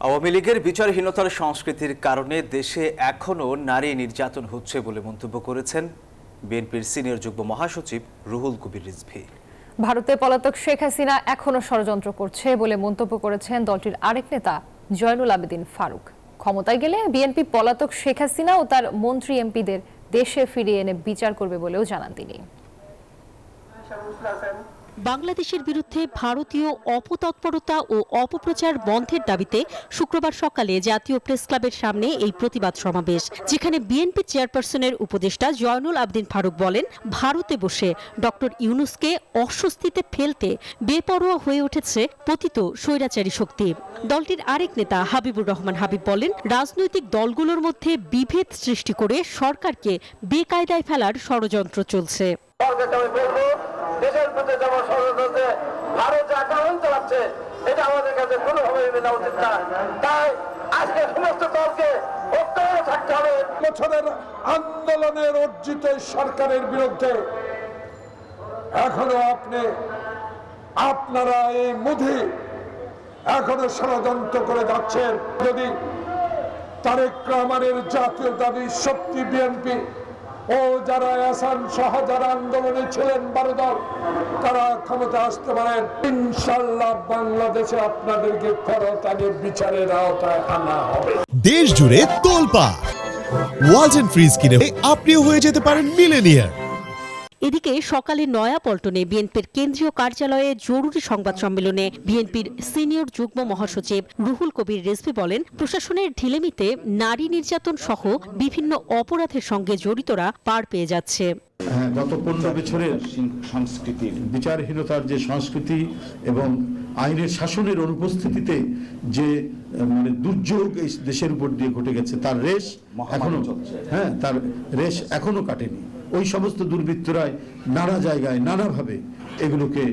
আওয়ামী লীগের বিচারহীনতার সংস্কৃতির কারণে দেশে এখনও নারী নির্যাতন হচ্ছে বলে মন্তব্য করেছেন বিএনপির সিনিয়র যুগ্ম মহাসচিব রুহুল কবির রিজভী। ভারতে পলাতক শেখ হাসিনা এখনও ষড়যন্ত্র করছে বলে মন্তব্য করেছেন দলটির আরেক নেতা জয়নুল আবেদিন ফারুক। ক্ষমতায় গেলে বিএনপি পলাতক শেখ হাসিনা ও তার মন্ত্রী এমপিদের দেশে ফিরিয়ে এনে বিচার করবে বলেও জানান তিনি। বাংলাদেশের বিরুদ্ধে ভারতীয় অপতৎপরতা ও অপপ্রচার বন্ধের দাবিতে শুক্রবার সকালে জাতীয় প্রেস ক্লাবের সামনে এই প্রতিবাদ সমাবেশ, যেখানে বিএনপি চেয়ারপারসনের উপদেষ্টা জয়নুল আবেদিন ফারুক বলেন, ভারতে বসে ডক্টর ইউনূসকে অস্বস্তিতে ফেলতে বেপরোয়া হয়ে উঠেছে পতিত স্বৈরাচারী শক্তি। দলটির আরেক নেতা হাবিবুর রহমান হাবিব বলেন, রাজনৈতিক দলগুলোর মধ্যে বিভেদ সৃষ্টি করে সরকারকে বেকায়দায় ফেলার ষড়যন্ত্র চলছে। দেশের প্রতি যেমন ষড়যন্ত্রে ভারত যে আক্রমণ চালাচ্ছে, এটা আমাদের কাছে কোনোভাবে মেনে উচিত না। তাই আজকে সমস্ত দলকে ঐক্য থাকতে হবে। বছরের আন্দোলনের অর্জিত সরকারের বিরুদ্ধে এখনো আপনারা এই মুধি এখনো ষড়যন্ত্র করে যাচ্ছেন। যদি তারেক রহমানের জাতীয়তাবাদী শক্তি বিএনপি ও যারা আসাম সহ যারা আন্দোলনে ছিলেন 12 দল, তারা ক্ষমতা আসতে পারেন, ইনশাআল্লাহ বাংলাদেশে আপনাদেরকে করতালি বিচারের আওতায় আনা হবে। দেশ জুড়ে তোলপাড় ওয়ালটন ফ্রিজ কিনে আপনিও হয়ে যেতে পারেন মিলেনিয়ার। এদিকে সকালে নয়াপল্টনে বিএনপির কেন্দ্রীয় কার্যালয়ে জরুরি সংবাদ সম্মেলনে বিএনপির সিনিয়র যুগ্ম মহাসচিব রুহুল কবির রিজভী বলেন, প্রশাসনের ঢিলেমিতে নারী নির্যাতন সহ বিভিন্ন অপরাধের সঙ্গে জড়িতরা পার পেয়ে যাচ্ছে। গত 15 বছরের সংস্কৃতির বিচারহীনতার যে সংস্কৃতি এবং আইনের শাসনের অনুপস্থিতিতে যে দুর্যোগ এই দেশের উপর দিয়ে ঘটে গেছে, তার রেশ এখনো কাটেনি। ওই সমস্ত দুর্বৃত্তরাই নানা জায়গায় নানাভাবে এগুলোকে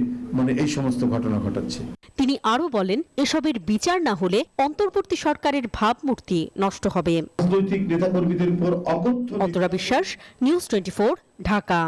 এই সমস্ত ঘটনা ঘটাচ্ছে। তিনি আরো বলেন, এসবের বিচার না হলে অন্তর্বর্তী সরকারের ভাবমূর্তি নষ্ট হবে। রাজনৈতিক নেতাকর্মীদের উপর অন্তরা বিশ্বাস, নিউজ 24, ঢাকা।